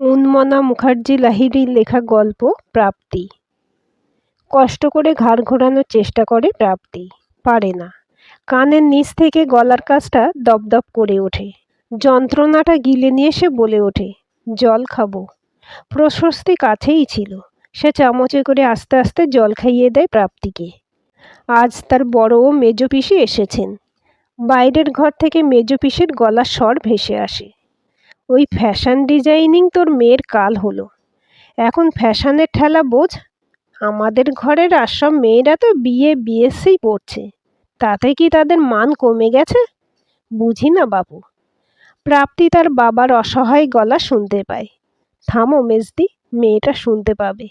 উন্মনা মুখার্জি লাহিড়ীর লেখা গল্প প্রাপ্তি। কষ্ট করে ঘাড় ঘোরানোর চেষ্টা করে প্রাপ্তি, পারে না। কানের নিচ থেকে গলার কাছটা দপদপ করে ওঠে। যন্ত্রণাটা গিলে নিয়ে সে বলে ওঠে, জল খাবো। প্রশস্তি কাছেই ছিল। সে চামচে করে আস্তে আস্তে জল খাইয়ে দেয় প্রাপ্তিকে। আজ তার বড় ও মেজ পিসি এসেছেন। বাইরের ঘর থেকে মেজ পিসির গলার স্বর ভেসে আসে, ওই ফ্যাশন ডিজাইনিং তোর মেয়ের কাল হলো। এখন ফ্যাশনের ঠেলা বোঝ। আমাদের ঘরের আর সব মেয়েরা তো বিএসসি পড়ছে, তাতে কি তাদের মান কমে গেছে? বুঝি না বাবু। প্রাপ্তি তার বাবার অসহায় গলা শুনতে পায়। থামো মেজদি, মেয়েটা শুনতে পাবে।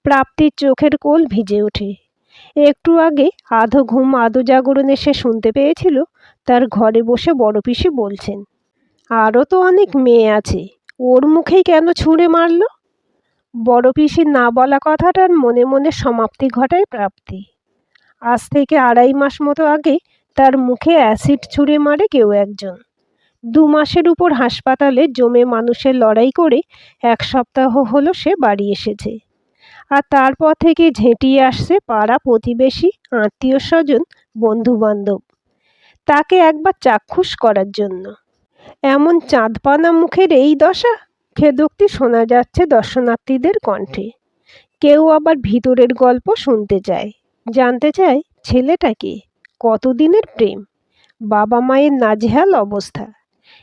প্রাপ্তির চোখের কোল ভিজে ওঠে। একটু আগে আধো ঘুম আধো জাগরণে সে শুনতে পেয়েছিল তার ঘরে বসে বড় পিসি বলছেন, আরও তো অনেক মেয়ে আছে, ওর মুখেই কেন ছুঁড়ে মারল? বড় পিসির না বলা কথাটার মনে মনে সমাপ্তি ঘটায় প্রাপ্তি। আজ থেকে 2.5 মাস মতো আগে তার মুখে অ্যাসিড ছুঁড়ে মারে কেউ একজন। 2 মাসের উপর হাসপাতালে জমে মানুষের লড়াই করে 1 সপ্তাহ হলো সে বাড়ি এসেছে। আর তারপর থেকে ঝেঁটিয়ে আসছে পাড়া প্রতিবেশী, আত্মীয় স্বজন, বন্ধুবান্ধব, তাকে একবার চাক্ষুষ করার জন্য। এমন চাঁদপানা মুখের এই দশা, খেদোক্তি শোনা যাচ্ছে দর্শনার্থীদের কণ্ঠে। কেউ আবার ভিতরের গল্প শুনতে চায়, জানতে চায় ছেলেটা কে, কতদিনের প্রেম, বাবা মায়ের নাজেহাল অবস্থা।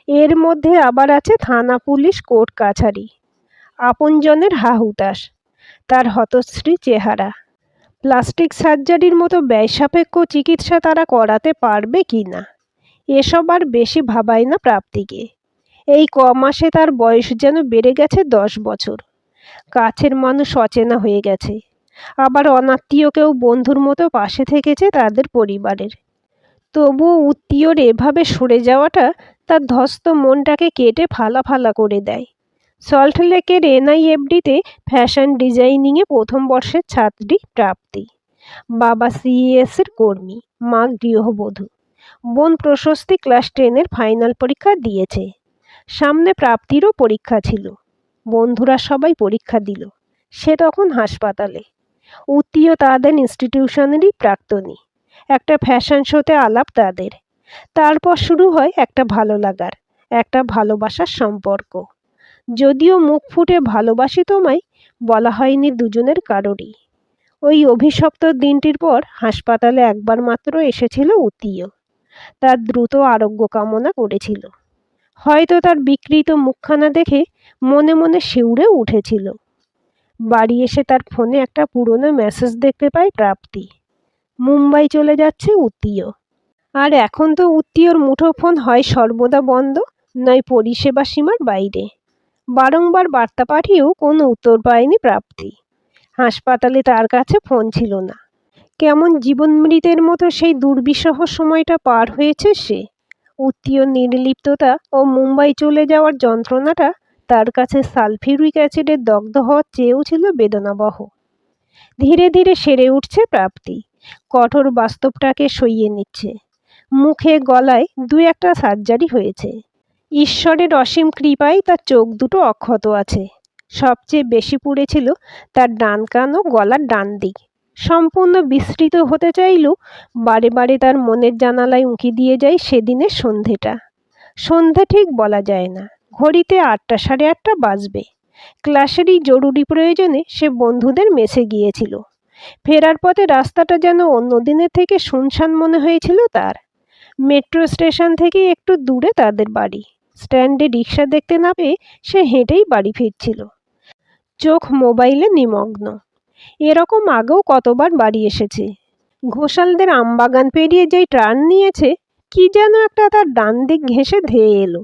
এর মধ্যে আবার আছে থানা পুলিশ কোর্ট কাছারি, আপনজনের হাহুতাশ, তার হতশ্রী চেহারা। প্লাস্টিক সার্জারির মতো ব্যয়সাপেক্ষ চিকিৎসা তারা করাতে পারবে কি না, এসব আর বেশি ভাবায় না প্রাপ্তিকে। এই মাসে তার বয়স যেন বেড়ে গেছে 10 বছর। কাছের মানুষ অচেনা হয়ে গেছে, আবার অনাত্মীয় কেউ বন্ধুর মতো পাশে থেকেছে তাদের পরিবারের। তবুও উত্তীয়র এভাবে সরে যাওয়াটা তার ধ্বস্ত মনটাকে কেটে ফালা ফালা করে দেয়। সল্টলেকের এনআইএফডিতে ফ্যাশন ডিজাইনিংয়ে প্রথম বর্ষের ছাত্রী প্রাপ্তি। বাবা সিইএসের কর্মী, মা গৃহবধূ। বোন প্রশস্তি ক্লাস 10-এর ফাইনাল পরীক্ষা দিয়েছে। সামনে প্রাপ্তিরও পরীক্ষা ছিল। বন্ধুরা সবাই পরীক্ষা দিল, সে তখন হাসপাতালে। উত্তীয় তাদের ইনস্টিটিউশনেরই প্রাক্তনী। একটা ফ্যাশন শোতে আলাপ তাদের। তারপর শুরু হয় একটা ভালো লাগার, একটা ভালোবাসার সম্পর্ক। যদিও মুখ ফুটে ভালোবাসি তোমায় বলা হয়নি দুজনের কারোরই। ওই অভিশপ্ত দিনটির পর হাসপাতালে একবার মাত্র এসেছিল উত্তীয়। তার দ্রুত আরোগ্য কামনা করেছিল। হয়তো তার বিকৃত মুখখানা দেখে মনে মনে শিউরে উঠেছিল। বাড়ি এসে তার ফোনে একটা পুরনো মেসেজ দেখতে পায় প্রাপ্তি। মুম্বাই চলে যাচ্ছে উত্তীয়। আর এখন তো উত্তীয়র মুঠোফোন হয় সর্বদা বন্ধ, নয় পরিষেবা সীমার বাইরে। বারংবার বার্তা পাঠিয়েও কোনো উত্তর পায়নি প্রাপ্তি। হাসপাতালে তার কাছে ফোন ছিল না। কেমন জীবন মৃতের মতো সেই দুর্বিষহ সময়টা পার হয়েছে সে। উত্তীয় নির্লিপ্ততা ও মুম্বাই চলে যাওয়ার যন্ত্রণাটা তার কাছে সালফিউরিক অ্যাসিডের দগ্ধ হওয়ার চেয়েও ছিল বেদনাবহ। ধীরে ধীরে সেরে উঠছে প্রাপ্তি, কঠোর বাস্তবটাকে সইয়ে নিচ্ছে। মুখে গলায় 2-1টা সার্জারি হয়েছে। ঈশ্বরের অসীম কৃপায় তার চোখ দুটো অক্ষত আছে। সবচেয়ে বেশি পুড়েছিল তার ডান কান ও গলার ডান দিক। সম্পূর্ণ বিস্তৃত হতে চাইলেও বারে বারে তার মনের জানালায় উঁকি দিয়ে যায় সেদিনের সন্ধেটা। সন্ধে ঠিক বলা যায় না, ঘড়িতে 8টা 8:30 বাজবে। ক্লাসেরই জরুরি প্রয়োজনে সে বন্ধুদের মেসে গিয়েছিল। ফেরার পথে রাস্তাটা যেন অন্য দিনের থেকে শুনশান মনে হয়েছিল তার। মেট্রো স্টেশন থেকে একটু দূরে তাদের বাড়ি। স্ট্যান্ডে রিক্সা দেখতে না পেয়ে সে হেঁটেই বাড়ি ফিরছিল, চোখ মোবাইলে নিমগ্ন। এরকম আগেও কতবার বাড়ি এসেছে। ঘোষালদের আমবাগান পেরিয়ে যেই টার্ন নিয়েছে, কি যেন একটা তার ডান দিক ঘেঁষে ধেয়ে এলো।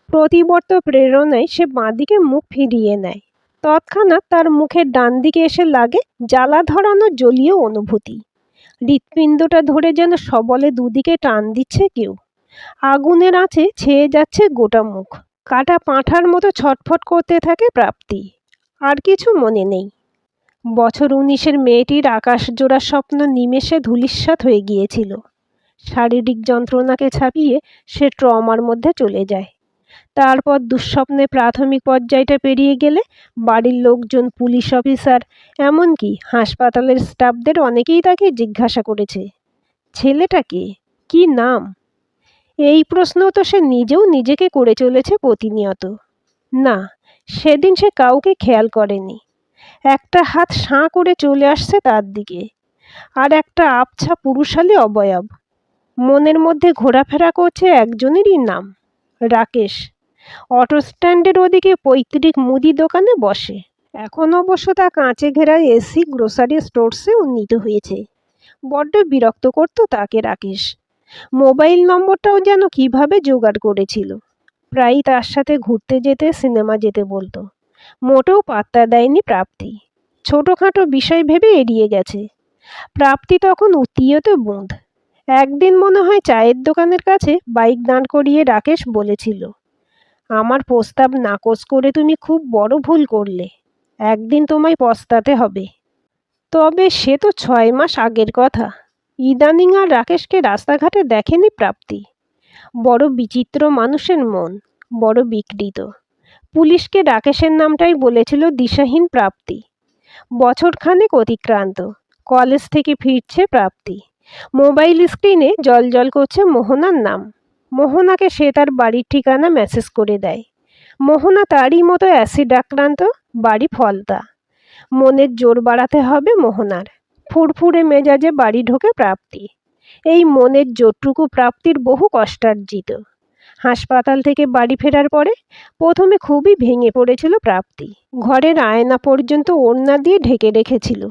প্রতিবর্ত প্রেরণায় সে বাঁদিকে মুখ ফিরিয়ে নেয়। তৎক্ষণাৎ তার মুখের ডান দিকে এসে লাগে জ্বালা ধরানো জলীয় অনুভূতি। হৃৎপিণ্ডটা ধরে যেন সবলে দুদিকে টান দিচ্ছে কেউ। আগুনের আঁচে ছেয়ে যাচ্ছে গোটা মুখ। কাটা পাঁঠার মতো ছটফট করতে থাকে প্রাপ্তি। আর কিছু মনে নেই। বছর 19-এর মেয়েটির আকাশজোড়া স্বপ্ন নিমেষে ধূলিসাৎ হয়ে গিয়েছিল। শারীরিক যন্ত্রণাকে ছাপিয়ে সে ট্রমার মধ্যে চলে যায়। তারপর দুঃস্বপ্নে প্রাথমিক পর্যায়টা পেরিয়ে গেলে বাড়ির লোকজন, পুলিশ অফিসার, এমনকি হাসপাতালের স্টাফদের অনেকেই তাকে জিজ্ঞাসা করেছে, ছেলেটা কে, কী নাম? এই প্রশ্ন তো সে নিজেও নিজেকে করে চলেছে প্রতিনিয়ত। না, সেদিন সে কাউকে খেয়াল করেনি। একটা হাত সাঁ করে চলে আসছে তার দিকে, আর একটা আবছা পুরুষালী অবয়ব। মনের মধ্যে ঘোরাফেরা করছে একজনেরই নাম, রাকেশ। অটো স্ট্যান্ডের ওদিকে পৈতৃক মুদি দোকানে বসে। এখন অবশ্য তা কাঁচে ঘেরা এসি গ্রোসারি স্টোরসে উন্নীত হয়েছে। বড্ড বিরক্ত করত তাকে রাকেশ। মোবাইল নম্বরটাও যেন কিভাবে জোগাড় করেছিল। প্রায়ই তার সাথে ঘুরতে যেতে, সিনেমা যেতে বলতো। মোটেও পাত্তা দেয়নি প্রাপ্তি। ছোটোখাটো বিষয় ভেবে এড়িয়ে গেছে। প্রাপ্তি তখন উত্তীয়তে বুঁদ। একদিন মনে হয় চায়ের দোকানের কাছে বাইক দাঁড় করিয়ে রাকেশ বলেছিল, আমার প্রস্তাব নাকচ করে তুমি খুব বড় ভুল করলে। একদিন তোমায় পস্তাতে হবে। তবে সে তো 6 মাস আগের কথা। ইদানিং আর রাকেশকে রাস্তাঘাটে দেখেনি প্রাপ্তি। বড় বিচিত্র মানুষের মন, বড় বিকৃত। পুলিশকে রাকেশের নামটাই বলেছিল দিশাহীন প্রাপ্তি। বছরখানেক অতিক্রান্ত। কলেজ থেকে ফিরছে প্রাপ্তি। মোবাইল স্ক্রিনে জ্বলজ্বল করছে মোহনার নাম। মোহনাকে সে তার বাড়ির ঠিকানা মেসেজ করে দেয়। মোহনা তারই মতো অ্যাসিড আক্রান্ত, বাড়ি ফলতা। মনের জোর বাড়াতে হবে মোহনার। ফুরফুরে মেজাজে বাড়ি ঢোকে প্রাপ্তি। এই মনের জোরটুকু প্রাপ্তির বহু কষ্টার্জিত। হাসপাতাল থেকে বাড়ি ফেরার পরে প্রথমে খুবই ভেঙে পড়েছিল প্রাপ্তি। ঘরের আয়না পর্যন্ত ওড়না দিয়ে ঢেকে রেখেছিল।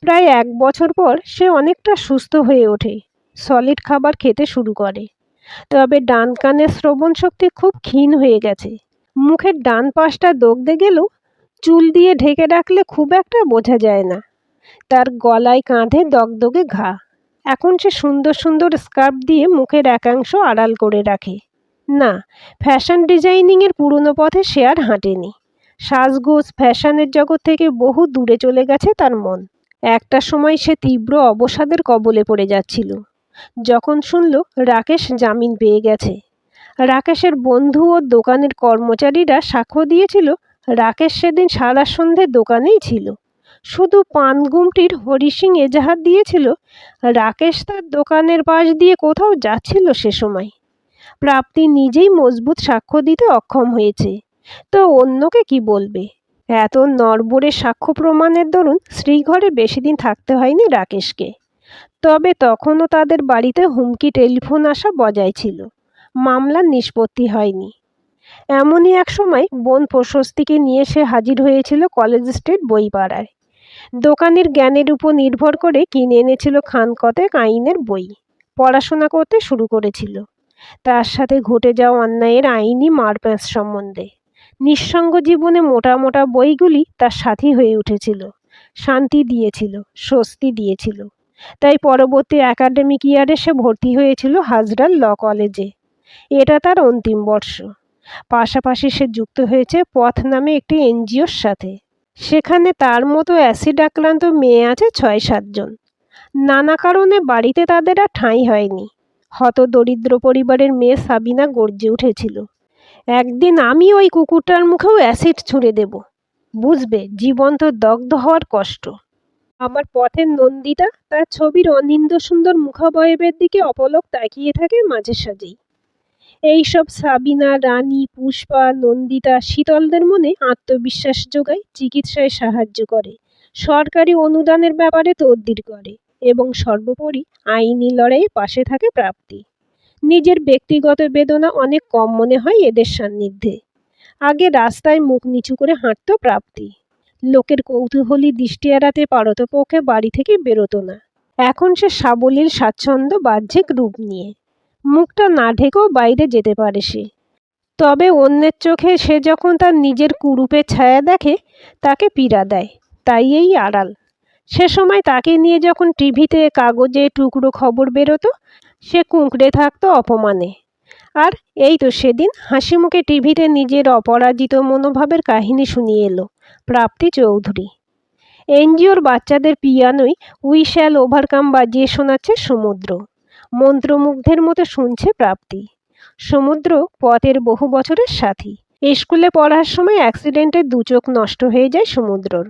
প্রায় 1 বছর পর সে অনেকটা সুস্থ হয়ে ওঠে। সলিড খাবার খেতে শুরু করে। তবে ডান কানের শ্রবণ শক্তি খুব ক্ষীণ হয়ে গেছে। মুখের ডান পাশটা দগদে গেলেও চুল দিয়ে ঢেকে রাখলে খুব একটা বোঝা যায় না। তার গলায় কাঁধে দগদগে ঘা। এখন সে সুন্দর সুন্দর স্কার্ফ দিয়ে মুখের একাংশ আড়াল করে রাখে। না, ফ্যাশন ডিজাইনিংয়ের পুরনো পথে সে আর হাঁটেনি। সাজগোজ, ফ্যাশনের জগৎ থেকে বহু দূরে চলে গেছে তার মন। একটা সময় সে তীব্র অবসাদের কবলে পড়ে যাচ্ছিল যখন শুনল রাকেশ জামিন পেয়ে গেছে। রাকেশের বন্ধু ও দোকানের কর্মচারীরা সাক্ষ্য দিয়েছিল রাকেশ সেদিন সারা সন্ধে দোকানেই ছিল। শুধু পানগুমটির হরি সিং এজাহার দিয়েছিল রাকেশ তার দোকানের পাশ দিয়ে কোথাও যাচ্ছিল সে সময়। প্রাপ্তি নিজেই মজবুত সাক্ষ্য দিতে অক্ষম হয়েছে, তো অন্যকে কি বলবে? এত নড়বড়ে সাক্ষ্য প্রমাণের দরুন শ্রীঘরে বেশি দিন থাকতে হয়নি রাকেশকে। তবে তখনও তাদের বাড়িতে হুমকি টেলিফোন আসা বজায় ছিল। মামলার নিষ্পত্তি হয়নি। এমনই এক সময় বোন প্রশস্তিকে নিয়ে সে হাজির হয়েছিল কলেজ স্ট্রিট বইপাড়ায়। দোকানের জ্ঞানের উপর নির্ভর করে কিনে এনেছিল খানকতেক আইনের বই। পড়াশোনা করতে শুরু করেছিল। তার সাথে ঘটে যাওয়া অন্যায়ের আইনি মারপ্যাঁচ সম্বন্ধে। নিঃসঙ্গ জীবনে মোটা মোটা বইগুলি তার সাথী হয়ে উঠেছিল, শান্তি দিয়েছিল, স্বস্তি দিয়েছিল। তাই পরবর্তী একাডেমিক ইয়ারে সে ভর্তি হয়েছিল হাজরাল ল কলেজে। এটা তার অন্তিম বর্ষ। পাশাপাশি সে যুক্ত হয়েছে পথ নামে একটি এনজিওর সাথে। সেখানে তার মতো অ্যাসিড আক্রান্ত মেয়ে আছে 6-7 জন। নানা কারণে বাড়িতে তাদের আর ঠাঁই হয়নি। হতদরিদ্র পরিবারের মেয়ে সাবিনা গর্জে উঠেছিল, একদিন আমি ওই কুকুরটার মুখেও অ্যাসিড ছুঁড়ে দেব, বুঝবে জীবন্ত দগ্ধ হওয়ার কষ্ট। আমার পথের নন্দিতা তার ছবির অনিন্দ্য সুন্দর মুখাবয়বের দিকে অপলক তাকিয়ে থাকে মাঝে সাঝেই। এইসব সাবিনা, রানী, পুষ্পা, নন্দিতা শীতলদের মনে আত্মবিশ্বাস যোগায়, চিকিৎসায় সাহায্য করে, সরকারি অনুদানের ব্যাপারে তদবির করে এবং সর্বোপরি আইনি লড়াইয়ে পাশে থাকে প্রাপ্তি। নিজের ব্যক্তিগত বেদনা অনেক কম মনে হয় এদের সান্নিধ্যে। আগে রাস্তায় মুখ নিচু করে হাঁটত প্রাপ্তি। লোকের কৌতূহলী দৃষ্টি এড়াতে পারতপক্ষে বাড়ি থেকে বেরোতো না। এখন সে সাবলীল স্বাচ্ছন্দ্য বাহ্যিক রূপ নিয়ে। মুখটা না ঢেকেও বাইরে যেতে পারে সে। তবে অন্যের চোখে সে যখন তার নিজের কুরূপের ছায়া দেখে তাকে পীড়া দেয়। তাই এই আড়াল। সে সময় তাকে নিয়ে যখন টিভিতে, কাগজে টুকরো খবর বেরোতো, সে কুঁকড়ে থাকতো অপমানে। আর এই তো সেদিন হাসি মুখে টিভিতে নিজের অপরাজিত মনোভাবের কাহিনী শুনিয়ে এলো প্রাপ্তি চৌধুরী। এনজিওর বাচ্চাদের পিয়ানোয় উই শ্যাল ওভারকাম বাজিয়ে শোনাচ্ছে সমুদ্র। মন্ত্রমুগ্ধের মতো শুনছে প্রাপ্তি। সমুদ্র পথের বহু বছরের সাথী। স্কুলে পড়ার সময় অ্যাক্সিডেন্টে দু চোখ নষ্ট হয়ে যায় সমুদ্রর।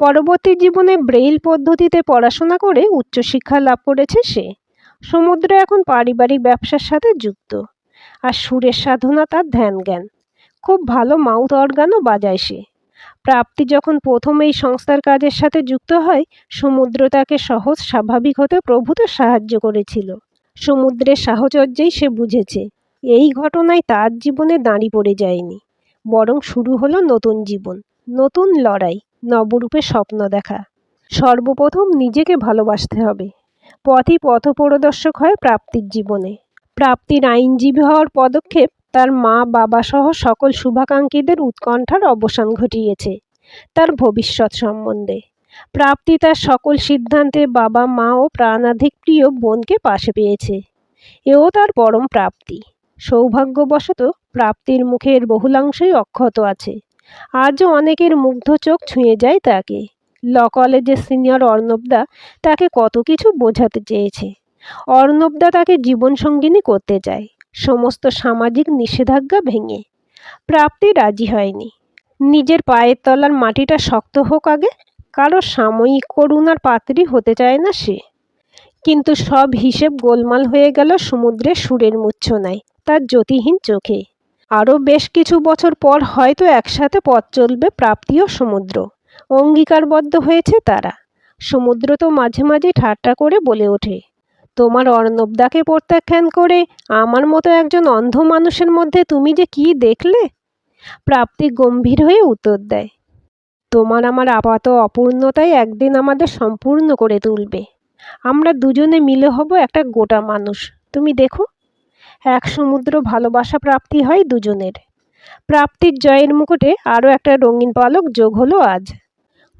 পরবর্তী জীবনে ব্রেইল পদ্ধতিতে পড়াশোনা করে উচ্চশিক্ষা লাভ করেছে সে। সমুদ্র এখন পারিবারিক ব্যবসার সাথে যুক্ত। আর সুরের সাধনা তার ধ্যান জ্ঞান। খুব ভালো মাউথ অর্গানও বাজায় সে। প্রাপ্তি যখন প্রথম এই সংস্থার কাজের সাথে যুক্ত হয়, সমুদ্র তাকে সহজ স্বাভাবিক হতে প্রভূত সাহায্য করেছিল। সমুদ্রের সাহচর্যেই সে বুঝেছে এই ঘটনায় তার জীবনে দাঁড়ি পড়ে যায়নি, বরং শুরু হলো নতুন জীবন, নতুন লড়াই, নবরূপে স্বপ্ন দেখা। সর্বপ্রথম নিজেকে ভালোবাসতে হবে। পথই পথপ্রদর্শক হয় প্রাপ্তির জীবনে। প্রাপ্তির আইনজীবী হওয়ার পদক্ষেপ তার মা বাবা সহ সকল শুভাকাঙ্ক্ষীদের উৎকণ্ঠার অবসান ঘটিয়েছে তার ভবিষ্যৎ সম্বন্ধে। প্রাপ্তি তার সকল সিদ্ধান্তে বাবা মা ও প্রাণাধিক প্রিয় বোনকে পাশে পেয়েছে। এও তার পরম প্রাপ্তি। সৌভাগ্যবশত প্রাপ্তির মুখের বহুলাংশই অক্ষত আছে। আজও অনেকের মুগ্ধ চোখ ছুঁয়ে যায় তাকে। ল কলেজের সিনিয়র অর্ণবদা তাকে কত কিছু বোঝাতে চেয়েছে। অর্ণবদা তাকে জীবনসঙ্গিনী করতে চায়, সমস্ত সামাজিক নিষেধাজ্ঞা ভেঙে। প্রাপ্তি রাজি হয়নি। নিজের পায়ের তলার মাটিটা শক্ত হোক আগে। কারো সাময়িক করুণার পাত্রী হতে চায় না সে। কিন্তু সব হিসেব গোলমাল হয়ে গেল সমুদ্রের সুরের মূর্ছনায়, তার জ্যোতিহীন চোখে। আরও বেশ কিছু বছর পর হয়তো একসাথে পথ চলবে প্রাপ্তি ও সমুদ্র। অঙ্গীকারবদ্ধ হয়েছে তারা। সমুদ্র তো মাঝে মাঝে ঠাট্টা করে বলে ওঠে, তোমার অর্ণবদাকে প্রত্যাখ্যান করে আমার মতো একজন অন্ধ মানুষের মধ্যে তুমি যে কি দেখলে? প্রাপ্তি গম্ভীর হয়ে উত্তর দেয়, তোমার আমার আপাত অপূর্ণতাই একদিন আমাদের সম্পূর্ণ করে তুলবে। আমরা দুজনে মিলে হব একটা গোটা মানুষ। তুমি দেখো, এক সমুদ্র ভালোবাসা প্রাপ্তি হয় দুজনের। প্রাপ্তির জয়ের মুকুটে আরও একটা রঙিন পালক যোগ হলো আজ।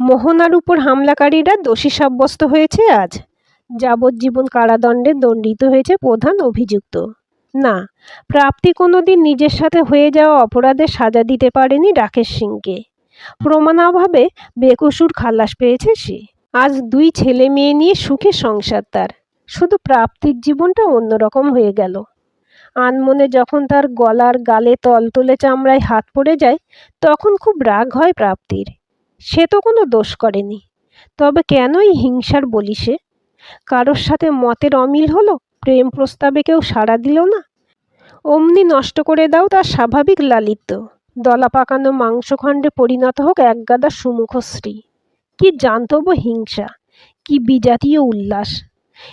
মোহনার উপর হামলাকারীরা দোষী সাব্যস্ত হয়েছে আজ। যাবজ্জীবন কারাদণ্ডে দণ্ডিত হয়েছে প্রধান অভিযুক্ত। না, প্রাপ্তি কোনোদিন নিজের সাথে হয়ে যাওয়া অপরাধের সাজা দিতে পারেনি রাকেশ সিংকে। প্রমাণাভাবে বেকসুর খালাস পেয়েছে সে। আজ দুই ছেলে মেয়ে নিয়ে সুখে সংসার তার। শুধু প্রাপ্তির জীবনটা অন্যরকম হয়ে গেল। আনমনে যখন তার গলার গালে তলতলে চামড়ায় হাত পড়ে যায়, তখন খুব রাগ হয় প্রাপ্তির। সে তো কোনো দোষ করেনি, তবে কেনই হিংসার বলি সে? কারোর সাথে মতের অমিল হলো, প্রেম প্রস্তাবে কেউ সাড়া দিল না, অমনি নষ্ট করে দাও তার স্বাভাবিক লালিত্য। দলা পাকানো মাংসখণ্ডে পরিণত হোক একগাদা সুমুখশ্রী। কি জান্তব হিংসা, কি বিজাতীয় উল্লাস!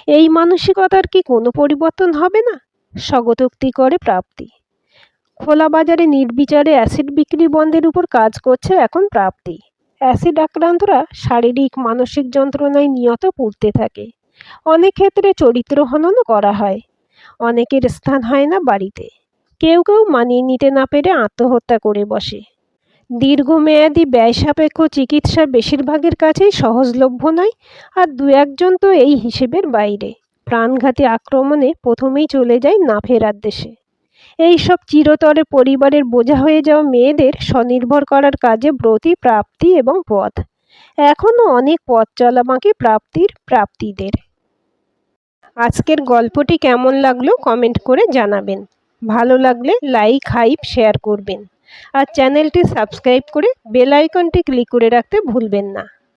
এই মানসিকতার কি কোনো পরিবর্তন হবে না? স্বগতোক্তি করে প্রাপ্তি। খোলা বাজারে নির্বিচারে অ্যাসিড বিক্রি বন্ধের উপর কাজ করছে এখন প্রাপ্তি। অ্যাসিড আক্রান্তরা শারীরিক মানসিক যন্ত্রণায় নিয়ত পুড়তে থাকে। অনেক ক্ষেত্রে চরিত্র হননও করা হয়। অনেকের স্থান হয় না বাড়িতে। কেউ কেউ মানিয়ে নিতে না পেরে আত্মহত্যা করে বসে। দীর্ঘমেয়াদী ব্যয়সাপেক্ষ চিকিৎসা বেশিরভাগের কাছেই সহজলভ্য নয়, আর দু একজন তো এই হিসেবের বাইরে। প্রাণঘাতী আক্রমণে প্রথমেই চলে যায় না ফেরার দেশে। এই সব চিরতরে পরিবারের বোঝা হয়ে যাওয়া মেয়েদের স্বনির্ভর করার কাজে ব্রতী প্রাপ্তি এবং পথ। এখনও অনেক পথ চলা বাকি প্রাপ্তিদের। আজকের গল্পটি কেমন লাগলো কমেন্ট করে জানাবেন। ভালো লাগলে লাইক, হাইপ, শেয়ার করবেন। আর চ্যানেলটি সাবস্ক্রাইব করে বেল আইকনটি ক্লিক করে রাখতে ভুলবেন না।